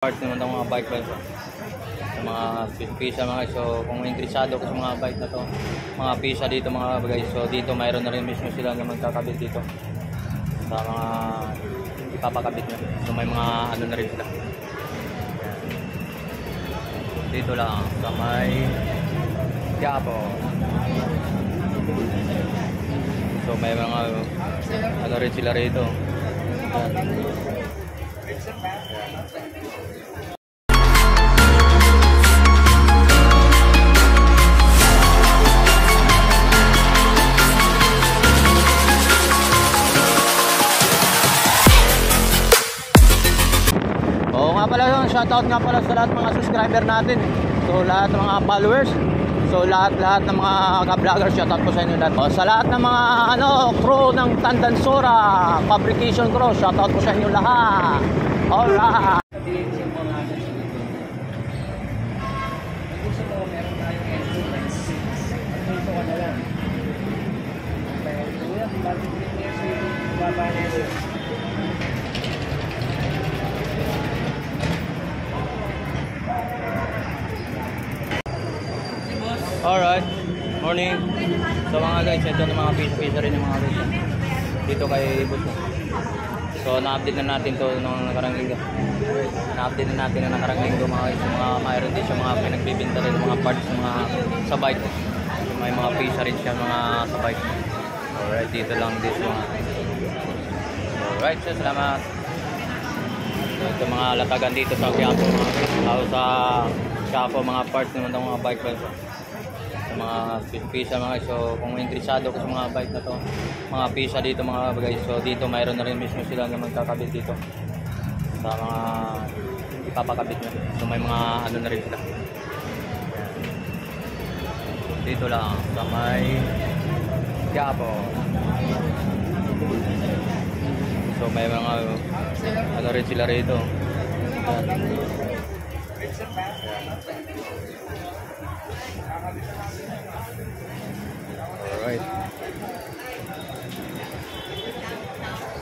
Parts naman ng mga bike ba ito. Sa mga pisa mga guys. So kung interesado ko sa mga bike na to, mga pisa dito mga guys. So dito mayroon na rin mismo sila na magkakabit dito. Sa mga ipapakabit nyo. So may mga ano na rin sila. Dito lang sa may Quiapo. So may mga ano rin sila rito. Oo nga pala yun, shoutout nga pala sa lahat mga subscriber natin. So lahat ng mga followers. So lahat ng mga ka-vloggers, shoutout po sa inyo lahat. Sa lahat ng mga crew ng Tandansora Fabrication Crew, shoutout po sa inyo lahat. Alright. Alright, morning. So mga guys, ito na mga pisa-pisa rin yung mga guys dito kay Boss. So na-update na natin to nung nakarang linggo. Na-update na natin nung nakarang linggo mga guys. Mga mayroon din siya mga pinagbibinta rin mga parts mga sa bike. So, may mga pisa rin siya mga sa bike. Alright, dito lang this mga. Alright, so salamat. So, ito mga latagan dito sa Quiapo mga guys. Tao sa Quiapo mga parts naman ng mga bike bike. Mga pisa mga guys. So kung interesado ko sa mga bike na to, mga pisa dito mga guys. So dito mayroon na rin mismo sila na magkakabit dito sa mga ipapakabit nyo. So may mga ano na rin sila. Dito lang sa may Quiapo. So may mga ano rin sila rito. Alright.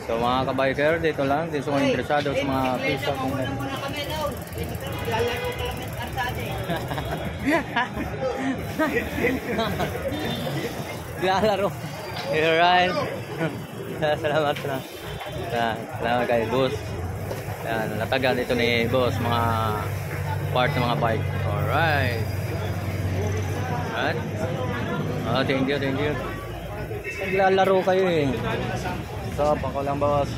So mga kabiker, dito lang. Dito kung interesado sa mga pisa kung meron. Lalaro. Alright. Salamat na. Salamat kay Boss. Yan, natagan ito ni Boss mga part ng mga bike. Alright. Alright. Oh, thank you. Naglalaro kayo eh. So, pako lang boss.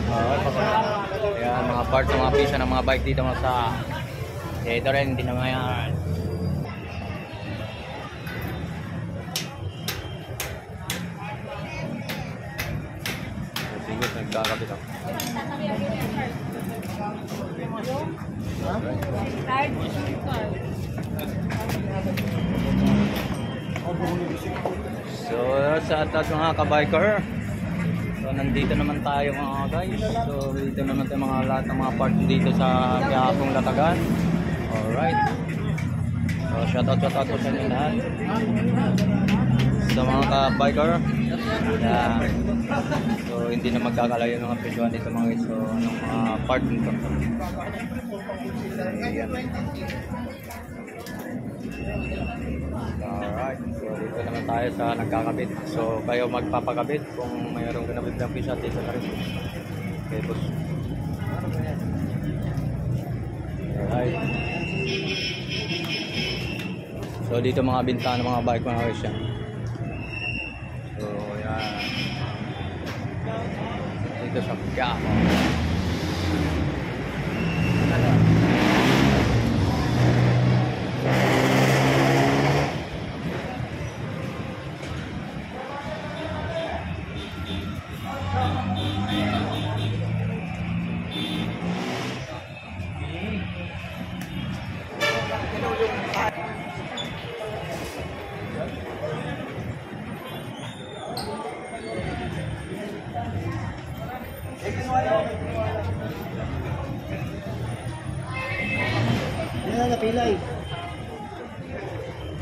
Pako lang. Ayan, mga parts ng mga pisa ng mga bike dito sa ito rin, hindi naman yan. Sige, nagkakabit ako. So sa atas mga kabiker, so nandito naman tayo mga guys. So dito naman tayo mga lahat ng mga parts dito sa Quiapong Latagan. Alright. So shoutout po sa inyo lahat sa mga kabiker. Yeah. So hindi na magkakalayo ng mga presyohan dito mga guys. So anong mga part nito. Alright, so dito naman tayo sa nagkakabit. So kayo magpapakabit kung mayroong kinabit ng pisa dito na rin. Okay, boss. Alright. So dito mga bintana ng mga bike mga guys yan. So yan. Dito sa Quiapo. Hindi na napilay.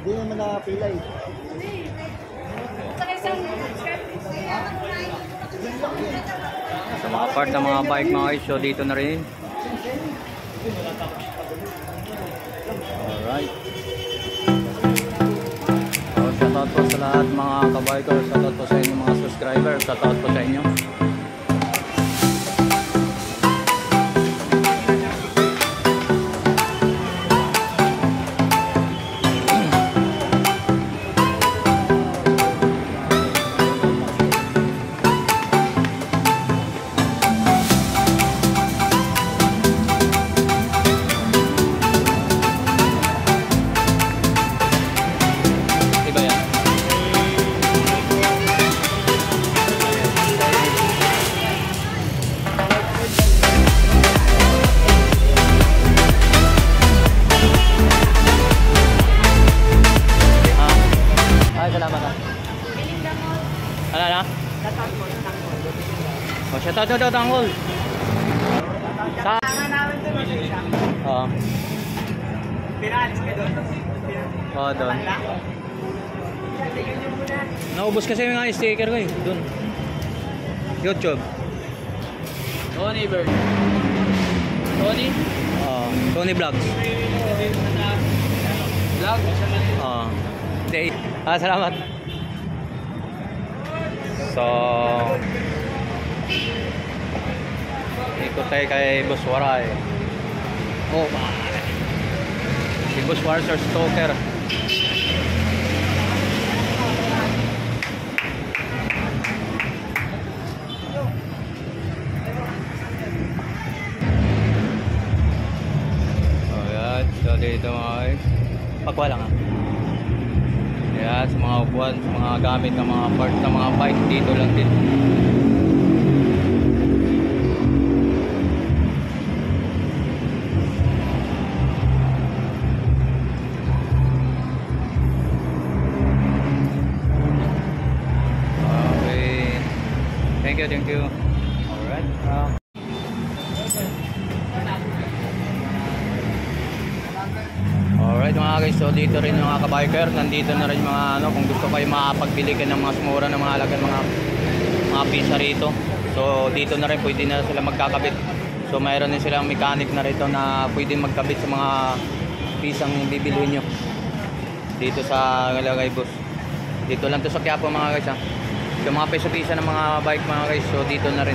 Hindi naman nakapilay. Sa mga part ng mga bike mga guys, so dito na rin. Alright. So, shoutout po sa lahat mga kabiker. Shoutout po sa inyo mga subscriber. Shoutout po sa inyo. Shoutout Tanggol. Sa Oo. Pinalis ka doon? Oo, doon. Naubos kasi yung mga sticker ko eh. Doon. YouTube. Tony Bird. Tony? Oo. Tony Vlogs. Vlog? Oo. Salamat. So, ikot tayo kay Boss Waray. Oh, man. Si Boss Waray Sir Stoker. Ayan, so dito mga pagwa lang Ayan, sa mga upuan, sa mga gamit ng mga parts ng mga bike, dito lang din. Thank you. Alright. Alright mga guys, so dito rin mga kabiker, nandito na rin mga kung gusto kayo makapagbili kayo ng mga smura ng mga halagang mga pisa rito. So dito na rin pwede na sila magkakabit. So mayroon din silang mechanic na rito na pwede magkabit sa mga pisang bibilhin nyo dito sa Galagay Boss. Dito lang to sa Quiapo mga guys ha. Yung mga piso-pisa ng mga bike mga guys, so dito na rin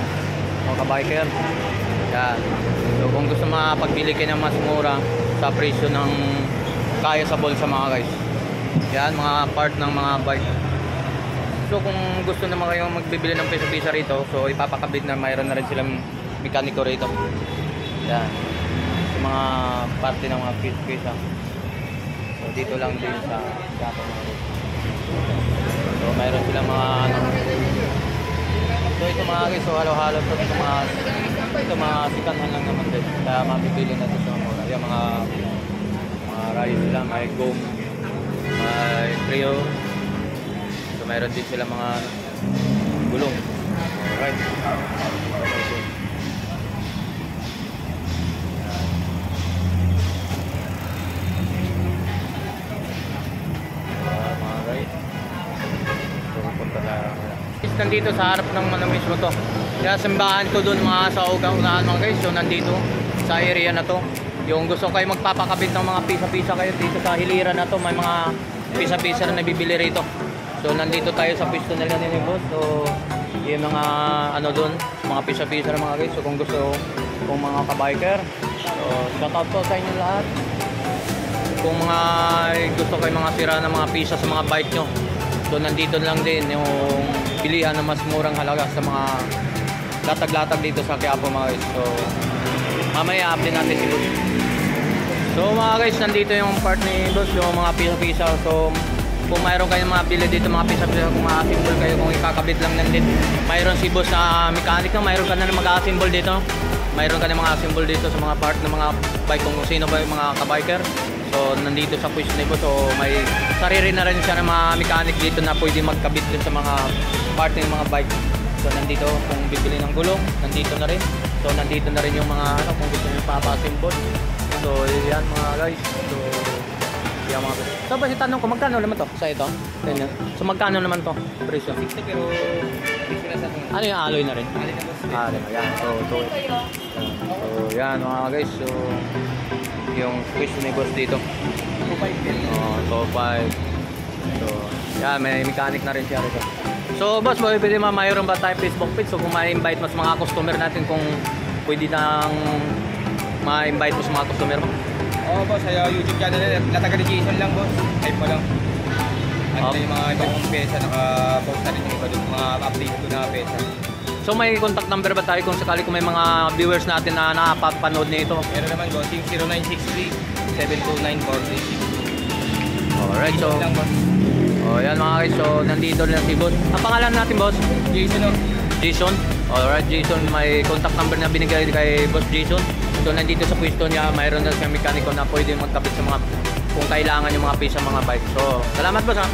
mga kabiker. Yan. So kung gusto makapagbili kayo ng mas mura sa presyo ng kaya sa bulsa mga guys, yan mga part ng mga bike. So kung gusto naman kayong magbibili ng piso-pisa rito, so ipapakabit na mayroon na rin silang mekaniko rito. Yan. So, mga parte ng mga piso-pisa. So dito lang din sa Quiapo mga guys. So mayroon silang mga so ito mga guys, so halo-halo to ito mga sikanhan lang naman din kaya mabibili na ito sa mura. Yung mga rice sila, may gum, may trio, so mayroon din sila mga gulong. Alright, nandito sa harap ng mismo to. Kaya simbahan ko dun mga sa unahan mga guys. So nandito sa area na to. Yung gusto kayo magpapakabit ng mga pisa-pisa kayo dito sa hilira na to, may mga pisa-pisa na nabibili rito. So nandito tayo sa pwesto nila ni Boss. So yung mga dun, mga pisa-pisa na mga guys. So kung gusto kung mga kabiker, so shout out po sa inyo lahat. Kung mga gusto kayo mga sira ng mga pisa sa mga bike nyo, so nandito lang din yung bilihan na mas murang halaga sa mga latag-latag dito sa Quiapo mga guys. So mamaya update natin si Boss. So mga guys, nandito yung part ni Boss, yung mga pisa-pisa. So kung mayroon kayong mga bili dito mga pisa-pisa, kung ma-assemble kayo, kung ikakabit lang nandito, mayroon si Boss na mechanic na, mayroon ka na mag-assemble dito. Mayroon ka na mga assemble dito sa mga part ng mga bike kung sino ba yung mga kabiker. So nandito sa pwesto ni Boss, so may sarili na rin siya ng mga mechanic dito na pwede magkabit din sa mga part ng mga bike. So nandito kung bibili ng gulong, nandito na rin. So nandito na rin yung mga kung gusto niyo papa-assemble. So yan mga guys. So yan mga guys. So basta tanong ko magkano naman to sa ito? So magkano naman to? Presyo 60 pero Gusto na sa tunay. Ano yung alloy na rin? Alin na boss. Alloy, ayan. So, yan mga guys. So, yung squish ni boss dito. 2.5 din. Top 5. So, yan, may mechanic na rin siya rito. So, boss, pwede mayroon ba tayong Facebook page? So, kung ma-invite mo sa mga customer natin, kung pwede nang ma-invite mo sa mga customer mo. Oo boss, sa YouTube channel nila. Lataga ni Jason lang boss. Type mo lang. Ano na yung mga iba kong pesa. Naka-post na rin yung iba doon. Mga update ko na pesa. So, may contact number ba tayo kung sakali kung may mga viewers natin na nakapapanood nito? Meron naman boss. Yung 0963-729-436. Alright, so, lang boss. yan mga guys. So, nandito na si boss. Ang pangalan natin, boss? Jason o. Jason. Alright, Jason, may contact number na binigay kay Boss Jason. So, nandito sa pwesto niya, mayroon na siyang mekaniko na pwede magkabit sa mga, kung kailangan yung mga piece sa mga bike. So, salamat boss ha.